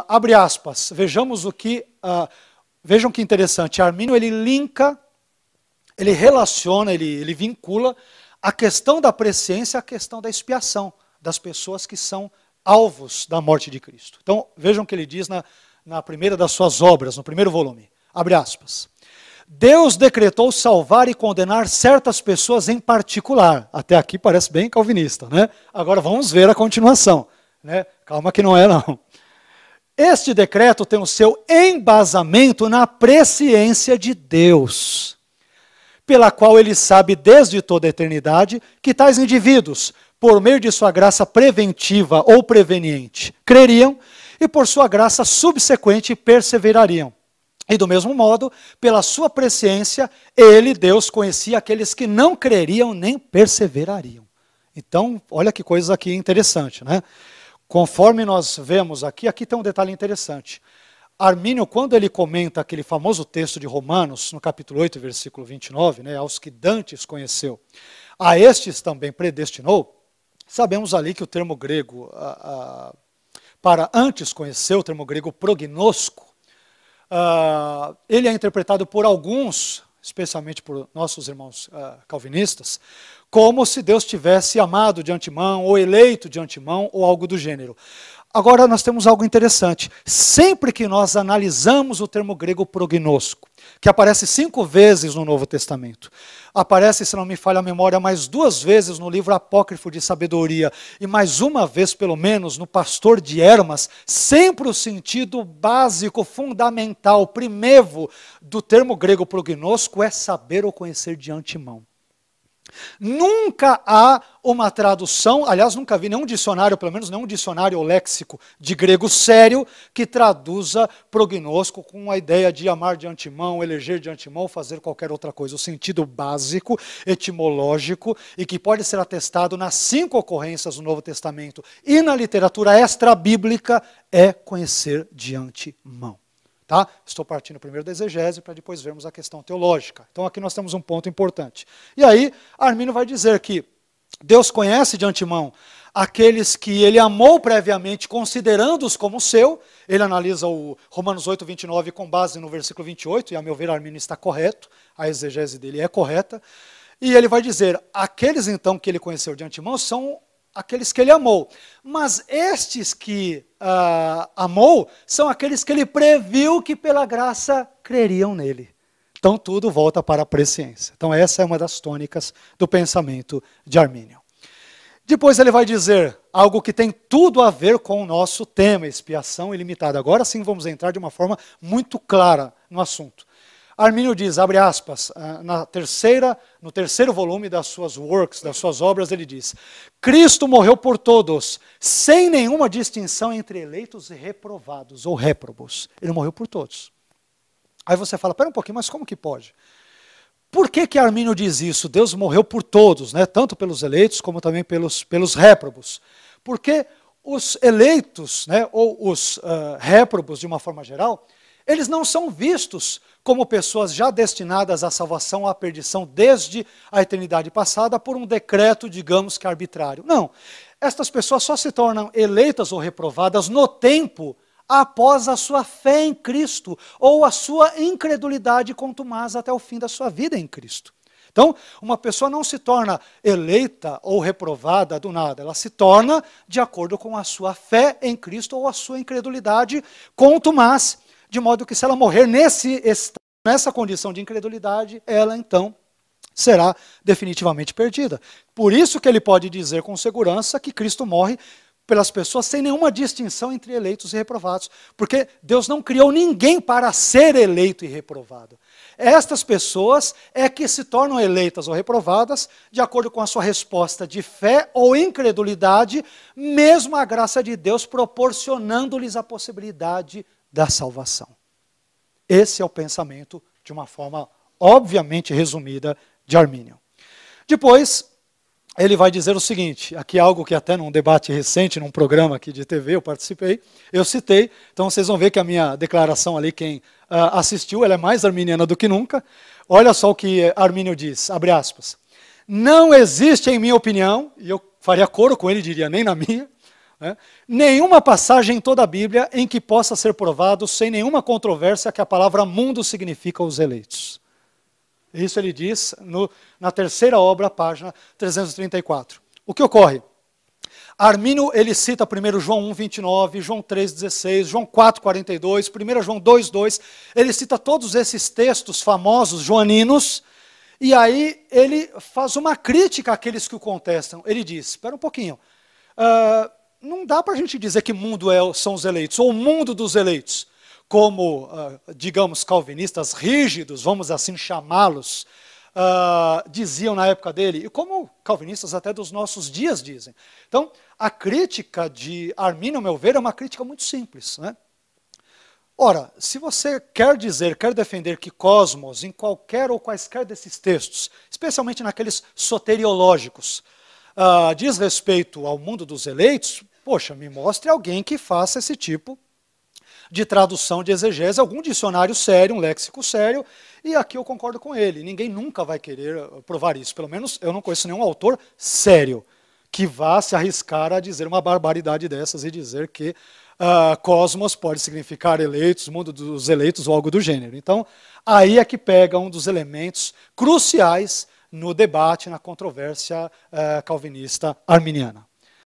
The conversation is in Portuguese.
abre aspas, vejamos o que, vejam que interessante, Armínio ele linka, ele relaciona, ele vincula a questão da presciência à questão da expiação das pessoas que são alvos da morte de Cristo. Então, vejam o que ele diz na primeira das suas obras, no primeiro volume. Abre aspas. Deus decretou salvar e condenar certas pessoas em particular. Até aqui parece bem calvinista, né? Agora vamos ver a continuação, né? Calma que não é não. Este decreto tem o seu embasamento na presciência de Deus, pela qual ele sabe desde toda a eternidade que tais indivíduos, por meio de sua graça preventiva ou preveniente, creriam e por sua graça subsequente perseverariam. E do mesmo modo, pela sua presciência, ele, Deus, conhecia aqueles que não creriam nem perseverariam. Então, olha que coisa aqui interessante, né? Conforme nós vemos aqui tem um detalhe interessante. Armínio, quando ele comenta aquele famoso texto de Romanos, no capítulo 8, versículo 29, né, aos que dantes conheceu, a estes também predestinou, sabemos ali que o termo grego, para antes conhecer, o termo grego prognosco, ele é interpretado por alguns, especialmente por nossos irmãos calvinistas, como se Deus tivesse amado de antemão, ou eleito de antemão, ou algo do gênero. Agora nós temos algo interessante. Sempre que nós analisamos o termo grego prognosco, que aparece 5 vezes no Novo Testamento, aparece, se não me falha a memória, mais 2 vezes no livro apócrifo de sabedoria, e mais uma vez, pelo menos, no Pastor de Hermas, sempre o sentido básico, fundamental, primevo do termo grego prognosco é saber ou conhecer de antemão. Nunca há uma tradução, aliás, nunca vi nenhum dicionário, pelo menos nenhum dicionário ou léxico de grego sério, que traduza prognosco com a ideia de amar de antemão, eleger de antemão, fazer qualquer outra coisa. O sentido básico, etimológico, e que pode ser atestado nas 5 ocorrências do Novo Testamento e na literatura extra-bíblica, é conhecer de antemão. Tá? Estou partindo primeiro da exegese para depois vermos a questão teológica. Então aqui nós temos um ponto importante. E aí, Armínio vai dizer que Deus conhece de antemão aqueles que ele amou previamente, considerando-os como seu. Ele analisa o Romanos 8, 29 com base no versículo 28, e a meu ver Armínio está correto, a exegese dele é correta. E ele vai dizer, aqueles então que ele conheceu de antemão são aqueles que ele amou. Mas estes que amou são aqueles que ele previu que pela graça creriam nele. Então tudo volta para a presciência. Então essa é uma das tônicas do pensamento de Armínio. Depois ele vai dizer algo que tem tudo a ver com o nosso tema, expiação ilimitada. Agora sim vamos entrar de uma forma muito clara no assunto. Armínio diz, abre aspas, no terceiro volume das suas works, das suas obras, ele diz, Cristo morreu por todos, sem nenhuma distinção entre eleitos e reprovados, ou réprobos. Ele morreu por todos. Aí você fala, pera um pouquinho, mas como que pode? Por que Armínio diz isso? Deus morreu por todos, né? Tanto pelos eleitos como também pelos réprobos. Porque os eleitos, né, ou os réprobos, de uma forma geral, eles não são vistos como pessoas já destinadas à salvação ou à perdição desde a eternidade passada por um decreto, digamos que arbitrário. Não. Estas pessoas só se tornam eleitas ou reprovadas no tempo após a sua fé em Cristo ou a sua incredulidade contumaz até o fim da sua vida em Cristo. Então, uma pessoa não se torna eleita ou reprovada do nada, ela se torna de acordo com a sua fé em Cristo ou a sua incredulidade contumaz. De modo que se ela morrer nessa condição de incredulidade, ela então será definitivamente perdida. Por isso que ele pode dizer com segurança que Cristo morre pelas pessoas sem nenhuma distinção entre eleitos e reprovados. Porque Deus não criou ninguém para ser eleito e reprovado. Estas pessoas é que se tornam eleitas ou reprovadas de acordo com a sua resposta de fé ou incredulidade, mesmo a graça de Deus proporcionando-lhes a possibilidade da salvação. Esse é o pensamento, de uma forma obviamente resumida, de Armínio. Depois, ele vai dizer o seguinte, aqui é algo que até num debate recente, num programa aqui de TV, eu participei, eu citei, então vocês vão ver que a minha declaração ali, quem assistiu, ela é mais arminiana do que nunca. Olha só o que Armínio diz, abre aspas, não existe, em minha opinião, e eu faria coro com ele, diria nem na minha, né? Nenhuma passagem em toda a Bíblia em que possa ser provado, sem nenhuma controvérsia, que a palavra mundo significa os eleitos. Isso ele diz na terceira obra, página 334. O que ocorre? Armínio, ele cita primeiro João 1, 29, João 3, 16, João 4, 42, 1 João 2, 2. Ele cita todos esses textos famosos, joaninos, e aí ele faz uma crítica àqueles que o contestam. Ele diz, espera um pouquinho, não dá para a gente dizer que mundo são os eleitos, ou o mundo dos eleitos, como, digamos, calvinistas rígidos, vamos assim chamá-los, diziam na época dele, e como calvinistas até dos nossos dias dizem. Então, a crítica de Armínio, ao meu ver, é uma crítica muito simples, né? Ora, se você quer defender que cosmos, em qualquer ou quaisquer desses textos, especialmente naqueles soteriológicos, diz respeito ao mundo dos eleitos, poxa, me mostre alguém que faça esse tipo de tradução, de exegese, algum dicionário sério, um léxico sério, e aqui eu concordo com ele. Ninguém nunca vai querer provar isso. Pelo menos eu não conheço nenhum autor sério que vá se arriscar a dizer uma barbaridade dessas e dizer que cosmos pode significar eleitos, mundo dos eleitos ou algo do gênero. Então, aí é que pega um dos elementos cruciais no debate, na controvérsia calvinista arminiana.